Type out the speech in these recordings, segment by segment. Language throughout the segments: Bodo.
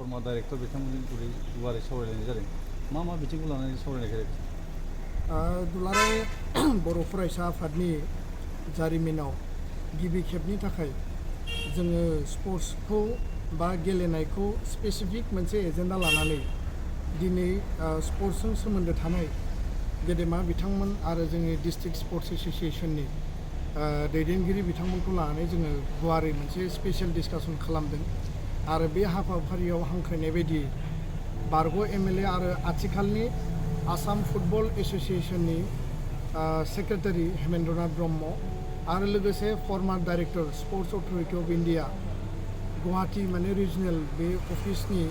फर्मा डाइरेक्टर बिथांमोननि गुवारै सावरायलायनाय जादों मा मा बिथिंखौ लानानै सावरायनाय जादों? दुलाराय बर' फरायसा आफादनि जारिमिनाव गिबि खेबनि थाखाय जोङो स्पर्ट्सखौ बा गेलेनायखौ स्पेसिफिक मोनसे एजेन्डा लानानै दिनै स्पर्ट्सजों सोमोन्दो थानाय गेदेमा बिथांमोन आरो जोंनि डिस्ट्रिक्ट स्पर्ट्स एस'सिएशननि दैदेनगिरि बिथांमोनखौ लानानै जोङो गुवारै मोनसे स्पेसियेल डिसकासन खालामदों आरो बे हाबाफारियाव हांख्रायनाय बायदि बारग' एमएलए आरो आथिखालनि आसाम फुटबल एस'सिएशननि सेक्रेटारि हेमेन्द्रनाथ ब्रह्म आरो लोगोसे फर्मार director sports authority of India Guwahati माने रिजनेल बे अफिसनि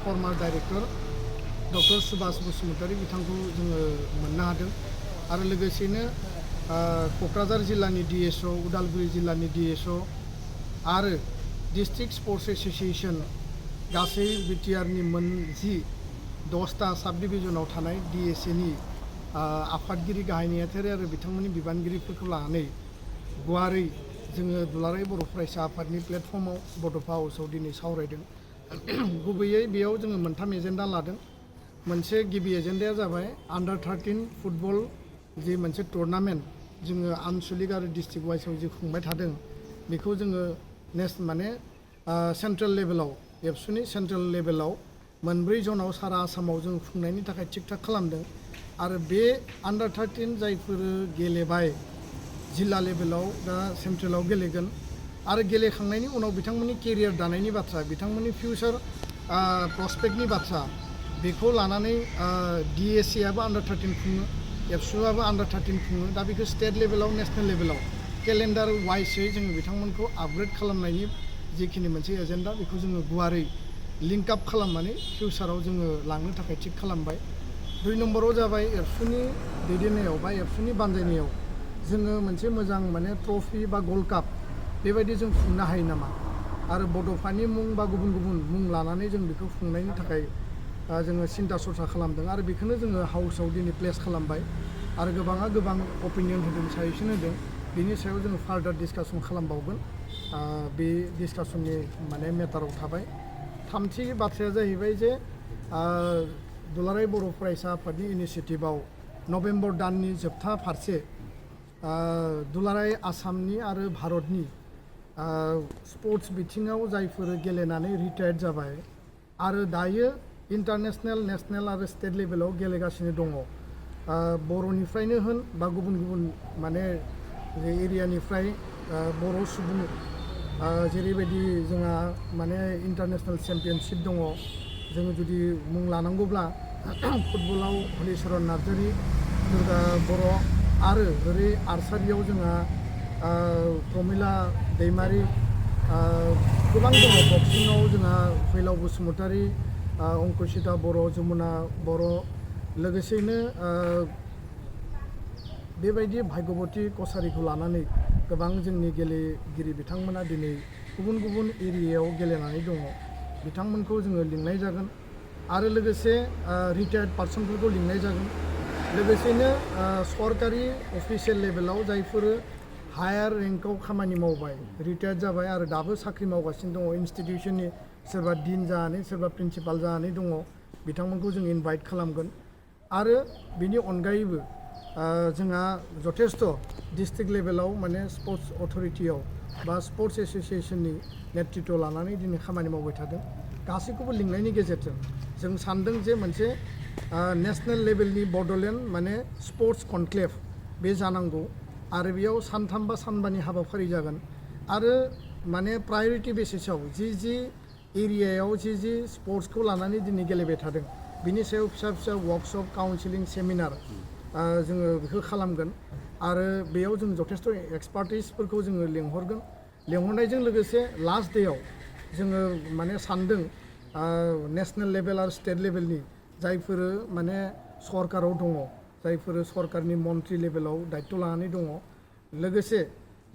फर्मार डाइरेक्टर डक्टर सुभाष बसुमतारी बिथांखौ जोङो मोननो हादों आरो लोगोसेनो क'क्राझार जिल्लानि डिएसअ उदालगुरि जिल्लानि डिएसअ आरो डिस्ट्रिक्ट स्पर्ट्स एस'सिएशन गासै बिटिआरनि दसथा साब डिभिजनाव थानाय डिएसएनि आफादगिरि गाहाय नेहाथारि आरो बिथांमोननि बिबानगिरिफोरखौ लानानै गुवारै जोङो दुलाराय बर' फरायसा आफादनि प्लेटफर्माव बड'फ हाउसआव दिनै सावरायदों। गुबैयै बेयाव जोङो मोनथाम एजेन्डा लादों। मोनसे गिबि एजेन्डाया जाबाय आन्डार 13 फुटबल जि मोनसे टुर्नामेन्ट जोङो आनसलिक आरो डिस्ट्रिक्ट वाइसआव जि खुंबाय थादों बेखौ जोङो सेन्ट्रेल लेभेलाव एबसुनि सेन्ट्रेल लेभेलाव मोनब्रै जनाव सारा आसामाव जों खुंनायनि थाखाय थिग थाक खालामदों आरो बे आन्डार 13 जायफोर गेलेबाय जिल्ला लेभेलाव दा सेन्ट्रेलाव गेलेगोन आरो गेलेखांनायनि उनाव बिथांमोननि केरियार दानायनि बाथ्रा बिथांमोननि फिउचार प्रस्पेक्टनि बाथ्रा बेखौ लानानै डिएसएआबो आन्डार 13 खुङो एबसुआबो आन्डार 13 खुङो दा बेखौ स्टेट लेभेलाव नेसनेल लेभेलाव केलेन्डार वाइसै जोङो बिथांमोनखौ आपग्रेड खालामनायनि जिखिनि मोनसे एजेन्डा बेखौ जोङो गुवारै लिंक आप खालामनानै फिउचाराव जोङो लांनो थाखाय थिग खालामबाय। 2 नम्बराव जाबाय एबसुनि दैदेननायाव बा एबसुनि बानजायनायाव जोङो मोनसे मोजां माने ट्रफि बा गल्ड काप बेबायदि जों खुंनो हायो नामा आरो बड'फानि मुं बा गुबुन गुबुन मुं लानानै जों बेखौ खुंनायनि थाखाय जोङो सिन्था सरसा खालामदों आरो बेखौनो जोङो हाउसआव दिनै प्लेस खालामबाय आरो गोबाङा गोबां अपिनियन होदों साजेसन होदों बिनि सायाव जोङो फार्दार डिसकासन खालामबावगोन बे डिसकासननि माने मेटाराव थाबाय। थामथि बाथ्राया जाहैबाय जे दुलाराय बर' फरायसा आफादनि इनिसियेटिभआव नभेम्बर दाननि जोबथा फारसे दुलाराय आसामनि आरो भारतनि स्पर्ट्स बिथिङाव जायफोर गेलेनानै रिटायार्ड जाबाय आरो दायो इन्टारनेसनेल नेसनेल आरो स्टेट लेभेलाव गेलेगासिनो दङ बर'निफ्रायनो होन बा गुबुन गुबुन माने एरियानिफ्राय बर' सुबुं जेरैबायदि जोंहा माने इन्टारनेसनेल चेम्पियनशिप दङ जोङो जुदि मुं लानांगौब्ला फुटबलाव हलिचरन नार्जारि दुर्गा बर' आरो ओरै आर्सारियाव जोंहा प्रमिला दैमारि गोबां दङ बक्सिङाव जोंहा फैलाव बसुमतारी अंकुसिता बर' जमुना बर' लोगोसेनो बेबायदि भाग्यबती कसारिखौ लानानै गोबां जोंनि गेलेगिरि बिथांमोना दिनै गुबुन गुबुन एरियायाव गेलेनानै दङ बिथांमोनखौ जोङो लिंनाय जागोन आरो लोगोसे रिटायार्ड पार्सनफोरखौ लिंनाय जागोन लोगोसेनो सरकारि अफिसियेल लेभेलाव जायफोर हायार रेंकआव खामानि मावबाय रिटायार्ड जाबाय आरो दाबो साख्रि मावगासिनो दङ इन्सटिटिउसननि सोरबा डिन जानानै सोरबा प्रिन्सिपाल जानानै दङ बिथांमोनखौ जों इनभाइट खालामगोन आरो बिनि अनगायैबो जोंहा जथेस्थ' डिस्ट्रिक्ट लेभेलाव माने स्पर्ट्स अथरिटियाव बा स्पर्ट्स एस'सिएशननि नेतृत्व लानानै दिनै खामानि मावबाय थादों गासैखौबो लिंनायनि गेजेरजों जों सानदों जे मोनसे नेसनेल लेभेलनि बड'लेण्ड माने स्पर्ट्स कनक्लेभ बे जानांगौ आरो बेयाव सानथाम बा सानबानि हाबाफारि जागोन आरो माने प्रायरिटि बेसिसाव जि एरियायाव जि स्पर्ट्सखौ लानानै दिनै गेलेबाय थादों बिनि सायाव फिसा फिसा वार्कशप काउन्सिलिं सेमिनार जोङो बेखौ खालामगोन आरो बेयाव जों जथेस्थ' एक्सपार्टिसफोरखौ जोङो लेंहरनायजों लोगोसे लास्ट डेयाव जोङो माने सानदों नेसनेल लेभेल आरो स्टेट लेभेलनि जायफोर माने सरकाराव दङ जायफोर सरकारनि मन्त्रि लेभेलाव दायित्व लानानै दङ लोगोसे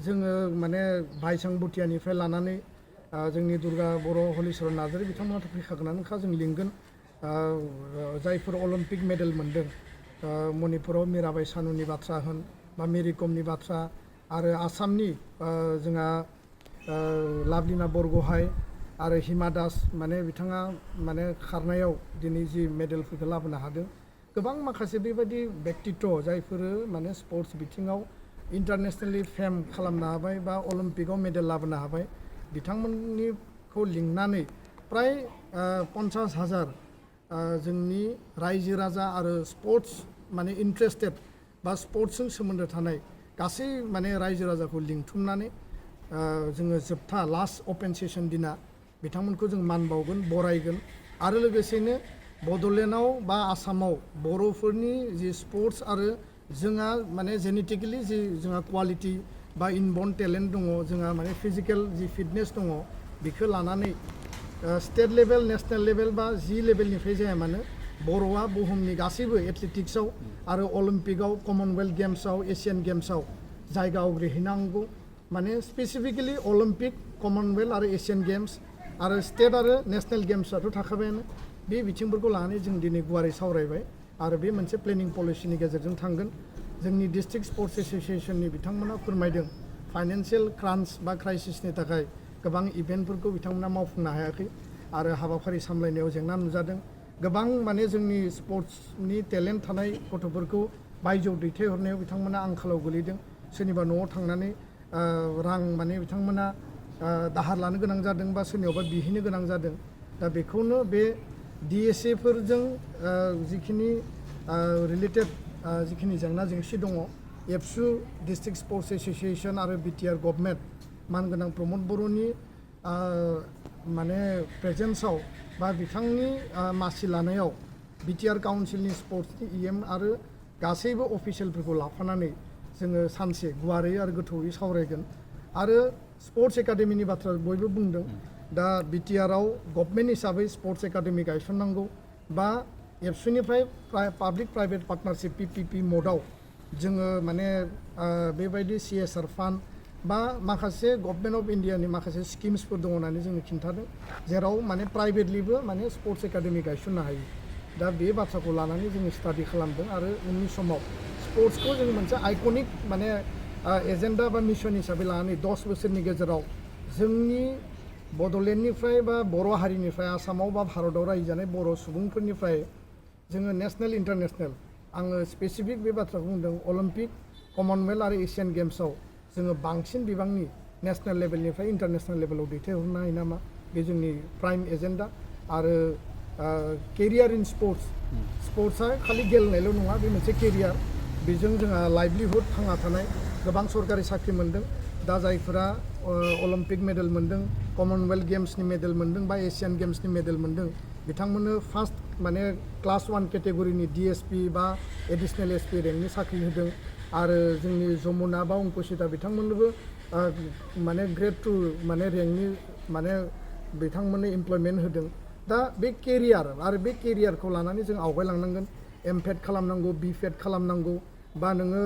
जोङो माने भाइसां भुटियानिफ्राय लानानै जोंनि दुर्गा बर' हलिचरन नार्जारि बिथांमोनाथ' फैखागोनानोखा जों लिंगोन जायफोर अलिम्पिक मेडेल मोनदों मणिपुराव मिराबाई सानुनि बाथ्रा होन बा मेरि कमनि बाथ्रा आरो आसामनि जोंहा लाभलिना बरग'हाइ आरो हिमा दास माने बिथाङा माने खारनायाव दिनै जि मेडेलफोरखौ लाबोनो हादों गोबां माखासे बेबायदि व्यक्तित्व जायफोरो माने स्पर्ट्स बिथिङाव इन्टारनेसनेलि फेम खालामनो हाबाय बा अलिम्पिकआव मेडेल लाबोनो हाबाय बिथांमोननिखौ लिंनानै प्राय 50,000 जोंनि रायजो राजा आरो स्पर्ट्स माने इन्ट्रेस्टेड बा स्पर्ट्सजों सोमोन्दो थानाय गासै माने रायजो राजाखौ लिंथुमनानै जोङो जोबथा लास्ट अपेन सेसन दिना बिथांमोनखौ जों मान बावगोन बरायगोन आरो लोगोसेनो बड'लेण्डआव बा आसामाव बर'फोरनि जि स्पर्ट्स आरो जोंहा माने जेनेटिकेलि जि जोंहा क्वालिटि बा इनबर्न टेलेन्ट दङ जोंहा माने फिजिकेल जि फिटनेस दङ बेखौ लानानै स्टेट लेभेल नेशनेल लेभेल बा जि लेभेलनिफ्राय जाया मानो बर'आ बुहुमनि गासैबो एथलेटिक्सआव आरो अलिम्पिकआव कमनवेल्थ गेम्सआव एशियान गेम्सआव जायगा आवग्रिहैनांगौ माने स्पेसिफिकेलि अलिम्पिक कमनवेल्थ आरो एशियान गेम्स आरो स्टेट आरो नेशनेल गेम्सआथ' थाखाबायानो बे बिथिंफोरखौ लानानै जों दिनै गुवारै सावरायबाय आरो बे मोनसे प्लेनिं पलिसिनि गेजेरजों थांगोन जोंनि डिस्ट्रिक्ट स्पर्ट्स एस'सिएशननि बिथांमोना फोरमायदों फाइनान्सियेल क्रान्च बा क्राइसिसनि थाखाय गोबां इभेन्टफोरखौ बिथांमोना मावफुंनो हायाखै आरो हाबाफारि सामलायनायाव जेंना नुजादों गोबां माने जोंनि स्पर्ट्सनि टेलेन्ट थानाय गथ'फोरखौ बायजोआव दैथायहरनायाव बिथांमोना आंखालाव गोलैदों सोरनिबा न'आव थांनानै रां माने बिथांमोना दाहार लानो गोनां जादों बा सोरनियावबा बिहैनो गोनां जादों दा बेखौनो बे DSA फोरजों जिखिनि रिलेटेड जिखिनि जेंना जेंसि दङ एबसु डिस्ट्रिक्ट स्पर्ट्स एस'सिएशन आरो BTR गभर्नमेन्ट मानगोनां प्रमद बर'नि माने प्रेजेन्सआव बा बिथांनि मासि लानायाव BTR काउन्सिलनि स्पर्ट्सनि EM आरो गासैबो अफिसियेलफोरखौ लाफानानै जोङो सानसे गुवारै आरो गोथौयै सावरायगोन आरो स्पर्ट्स एकाडेमिनि बाथ्रा बयबो बुंदों दा BTRआव गभर्नमेन्ट हिसाबै स्पर्ट्स एकाडेमि गायसननांगौ बा एबसुनिफ्राय पाब्लिक प्राइभेट पार्टनारशिप PPP मडआव जोङो माने बेबायदि CSR फान्ड बा माखासे गभर्नमेन्ट अफ इन्डियानि माखासे स्किम्सफोर दङ होननानै जोंनो खिन्थादों जेराव माने प्राइभेटलिबो माने स्पर्ट्स एकाडेमि गायसननो हायो दा बे बाथ्राखौ लानानै जोङो स्टाडि खालामदों आरो उननि समाव स्पर्ट्सखौ जों मोनसे आइकनिक माने एजेन्डा बा मिशन हिसाबै लानानै 10 बोसोरनि गेजेराव जोंनि बड'लेण्डनिफ्राय बा बर' हारिनिफ्राय आसामाव बा भारताव रायजो जानाय बर' सुबुंफोरनिफ्राय जोङो नेशनेल इन्टारनेशनेल आङो स्पेसिफिक बे बाथ्राखौ बुंदों अलिम्पिक कमनवेल्थ आरो एशियान गेम्सआव जोङो बांसिन बिबांनि नेशनेल लेभेलनिफ्राय इन्टारनेशनेल लेभेलाव दैथायहरनो हायो नामा बे जोंनि प्राइम एजेन्डा आरो केरियार इन स्पर्ट्सआ खालि गेलेनायल' नङा बे मोनसे केरियार बेजों जोंहा लाइभलिहुड थांना थानाय गोबां सरकारि साख्रि मोनदों दा जायफोरा अलिम्पिक मेडेल मोनदों कमनवेल्थ गेम्सनि मेडेल मोनदों बा एशियान गेम्सनि मेडेल मोनदों बिथांमोननो फार्स्ट माने क्लास 1 केटेगरिनि DSP बा एडिसनेल SP रेंकनि साख्रि होदों आरो जोंनि जमुना बा अंकुसिता बिथांमोननोबो माने ग्रेड 2 माने रेंकनि माने बिथांमोननो इमप्लयमेन्ट होदों दा बे केरियार आरो बे केरियारखौ लानानै जों आवगायलांनांगोन MPED खालामनांगौ BPED खालामनांगौ बा नोङो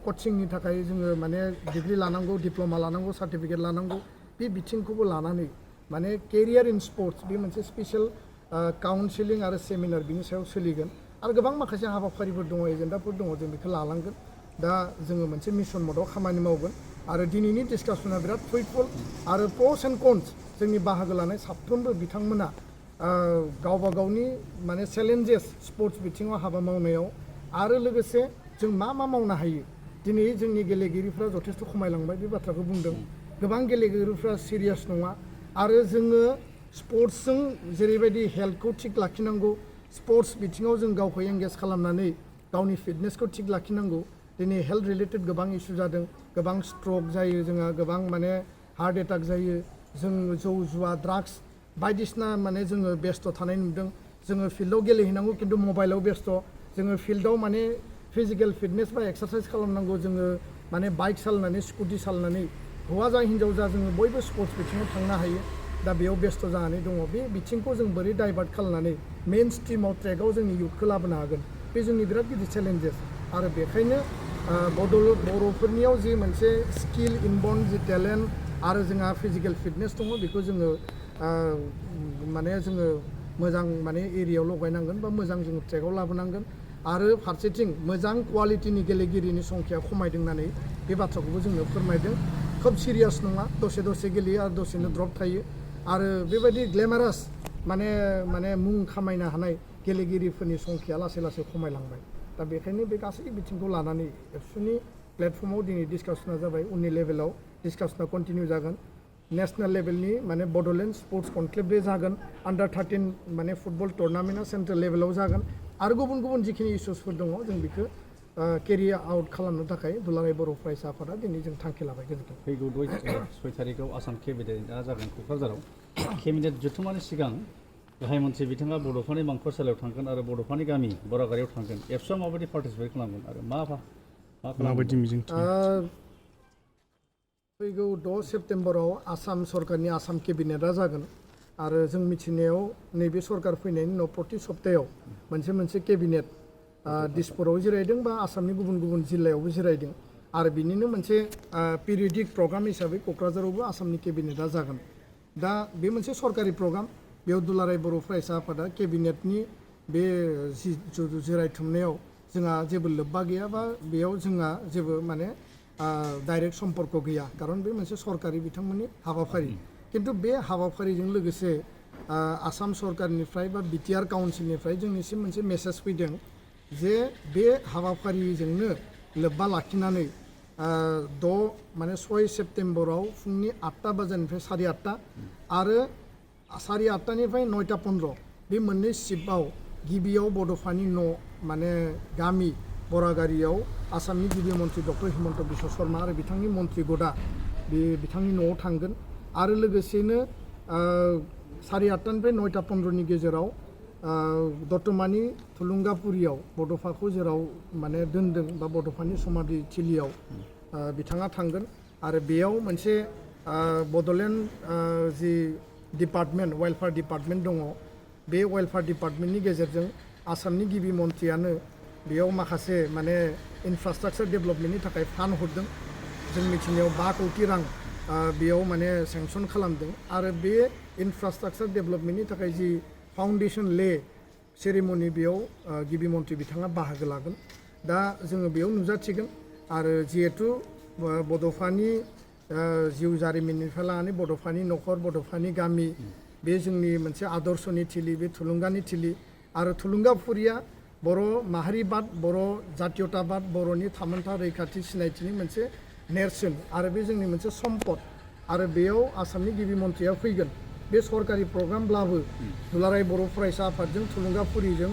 कचिंनि थाखाय जोङो माने डिग्री लानांगौ डिप्ल'मा लानांगौ सार्टिफिकेट लानांगौ बे बिथिंखौबो लानानै माने केरियार इन स्पर्ट्स बे मोनसे स्पेसियेल काउन्सिलिं आरो सेमिनार बिनि सायाव सोलिगोन आरो गोबां माखासे हाबाफारिफोर दङ एजेन्डाफोर दङ जों बेखौ लालांगोन दा जोङो मोनसे मिशन मडआव खामानि मावगोन आरो दिनैनि डिसकासना बिराद फ्रुइटफुल आरो प्र'स एन्ड कन्स जोंनि बाहागो लानाय साफ्रोमबो बिथांमोना गावबा गावनि माने चेलेन्जेस स्पर्ट्स बिथिङाव हाबा मावनायाव आरो लोगोसे जों मा मावनो हायो दिनै जोंनि गेलेगिरिफ्रा जथेस्थ' खमायलांबाय बे बाथ्राखौ बुंदों गोबां गेलेगिरिफ्रा सिरियास नङा आरो जोङो स्पर्ट्सजों जेरैबायदि हेल्थखौ थिग लाखिनांगौ स्पर्ट्स बिथिङाव जों गावखौ एंगेज खालामनानै गावनि फिटनेसखौ थिग लाखिनांगौ दिनै हेल्थ रिलेटेड गोबां इस्यु जादों गोबां स्ट्रक जायो जोंहा गोबां माने हार्ट एटाक जायो जों जौ जुवा ड्राग्स बायदिसिना माने जोङो बेस्थ' थानाय नुदों जोङो फिल्डआव गेलेहैनांगौ खिन्थु मबाइलाव बेस्थ' जोङो फिल्डआव माने फिजिकेल फिटनेस बा एक्सारसाइज खालामनांगौ जोङो माने बाइक सालायनानै स्कुटि सालायनानै हौवा जा हिन्जाव जा जोङो बयबो स्पर्ट्स बिथिङाव थांनो हायो दा बेयाव बेस्थ' जानानै दङ बे बिथिंखौ जों बोरै डाइभार्ट खालामनानै मेइन स्ट्रिमाव ट्रेकआव जोंनि इयुथखौ लाबोनो हागोन बे जोंनि बिराद गिदिर चेलेन्जेस आरो बेखायनो बर'फोरनियाव जि मोनसे स्किल इनबर्न जि टेलेन्ट आरो जोंहा फिजिकेल फिटनेस दङ बेखौ जोङो माने जोङो मोजां माने एरियायाव लगायनांगोन बा मोजां जोङो ट्रेकआव लाबोनांगोन आरो फारसेथिं मोजां क्वालिटिनि गेलेगिरिनि संख्या खमायदों होननानै बे बाथ्राखौबो जोंनो फोरमायदों खोब सिरियास नङा दसे गेलेयो आरो दसेनो ड्रप थायो आरो बेबायदि ग्लेमारास माने मुं खामायनो हानाय गेलेगिरिफोरनि संख्याया लासै लासै खमायलांबाय दा बेखायनो बे गासै बिथिंखौ लानानै एबसुनि प्लेटफर्माव दिनै डिसकासना जाबाय उननि लेभेलाव डिसकासना कन्टिनिउ जागोन नेशनेल लेभेलनि माने बड'लेण्ड स्पर्ट्स कनक्लेभ डे जागोन आन्डार 13 माने फुटबल टुर्नामेन्टआ सेन्ट्रेल लेभेलाव जागोन आरो गुबुन गुबुन जिखिनि इस्युसफोर दङ जों बेखौ केरि आउट खालामनो थाखाय दुलाराय बर' फरायसा आफादा दिनै जों थांखि लाबाय गोजोन्थों। फैगौ 6 थारिखआव आसाम केबिनेटआ जागोन क'क्राझाराव केबिनेट जथुमानि सिगां गाहाय मन्थ्रि बिथाङा बड'फानि मांखरसालियाव थांगोन आरो बड'फानि गामि बरागारियाव थांगोन एबसुआ माबायदि पार्टिसिपेट खालामगोन आरो माबायदि मिजिंथियो फैगौ 6 सेप्तेम्बराव आसाम सरकारनि आसाम केबिनेटआ जागोन आरो जों मिथिनायाव नैबे सरकार फैनायनि उनाव प्रति सप्तायाव मोनसे केबिनेट दिसपुराव जिरायदों बा आसामनि गुबुन गुबुन जिल्लायावबो जिरायदों आरो बिनिनो मोनसे पिरियडिक प्रग्राम हिसाबै क'क्राझारावबो आसामनि केबिनेटआ जागोन दा बे मोनसे सरकारि प्रग्राम बेयाव दुलाराय बर' फरायसा आफादा केबिनेटनि बे जिरायथुमनायाव जोंहा जेबो लोब्बा गैया बा बेयाव जोंहा जेबो माने डाइरेक्ट सम्पर्क गैया खारन बे मोनसे सरकारि बिथांमोननि हाबाफारि किन्तु बे हाबाफारिजों लोगोसे आसाम सरकारनिफ्राय बा बिटिआर काउन्सिलनिफ्राय जोंनिसिम मोनसे मेसेज फैदों जे बे हाबाफारिजोंनो लोब्बा लाखिनानै 6 सेप्तेम्बराव फुंनि 8टा बाजिनिफ्राय 8:30 आरो 8:30निफ्राय 9:15 बे मोननै शिफ्टआव गिबियाव बड'फानि न' माने गामि बरागारियाव आसामनि गिबि मन्त्रि डक्टर हिमन्त बिश्व शर्मा आरो बिथांनि मन्त्रि गदा बिथांनि न'आव थांगोन आरो लोगोसेनो 8:30निफ्राय 9:15नि गेजेराव दतमानि थुलुंगापुरियाव बड'फाखौ जेराव माने दोनदों बा बड'फानि समाधि थिलियाव बिथाङा थांगोन आरो बेयाव मोनसे बड'लेण्ड जि डिपार्टमेन्ट वेलफेयार डिपार्टमेन्ट दङ बे वेलफेयार डिपार्टमेन्टनि गेजेरजों आसामनि गिबि मन्थ्रियानो बेयाव माखासे माने इनफ्रास्ट्राक्चार डेभेलपमेन्टनि थाखाय फान्ड हरदों जों मिथिनायाव 5 कौटि रां बेयाव माने सेंसन खालामदों आरो बे इनफ्रास्ट्राक्चार डेभेलपमेन्टनि थाखाय जि फाउन्डेसन ले सेरेमनि बेयाव गिबि मन्थ्रि बिथाङा बाहागो लागोन दा जोङो बेयाव नुजाथिगोन आरो जिहेतु बड'फानि जिउ जारिमिननिफ्राय लानानै बड'फानि न'खर बड'फानि गामि बे जोंनि मोनसे आदर्शनि थिलि बे थुलुंगानि थिलि आरो थुलुंगाफुरिया बर' माहारिबाद बर' जातीयताबाद बर'नि थामोनथा रैखाथि सिनायथिनि मोनसे नेरसोन आरो बे जोंनि मोनसे सम्पद आरो बेयाव आसामनि गिबि मन्थ्रिया फैगोन बे सरकारि प्रग्रामब्लाबो दुलाराय बर' फरायसा आफादजों थुलुंगाफुरिजों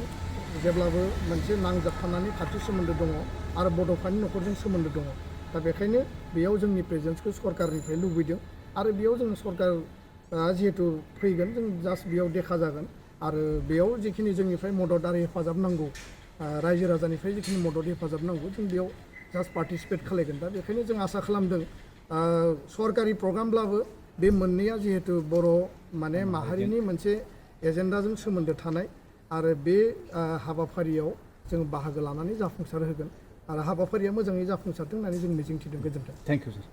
जेब्लाबो मोनसे नांजाबफानानै खाथि सोमोन्दो दङ आरो बड'फानि न'खरजों सोमोन्दो दङ दा बेखायनो बेयाव जोंनि प्रेजेन्सखौ सरकारनिफ्राय लुबैदों आरो बेयाव जों सरकारा जिहेतु फैगोन जों जास्ट बेयाव देखा जागोन आरो बेयाव जिखिनि जोंनिफ्राय मदद आरो हेफाजाब नांगौ रायजो राजानिफ्राय जिखिनि मदद हेफाजाब नांगौ जों बेयाव जास्ट पार्टिसिपेट खालायगोन दा बेखायनो जों आसा खालामदों सरकारि प्रग्रामब्लाबो बे मोननैया जिहेतु बर' माने माहारिनि मोनसे एजेन्डाजों सोमोन्दो थानाय आरो बे हाबाफारियाव जों बाहागो लानानै जाफुंसार होगोन आरो हाबाफारिया मोजाङै जाफुंसारदों होननानै जों मिजिंथिदों गोजोन्थों। Thank you sir.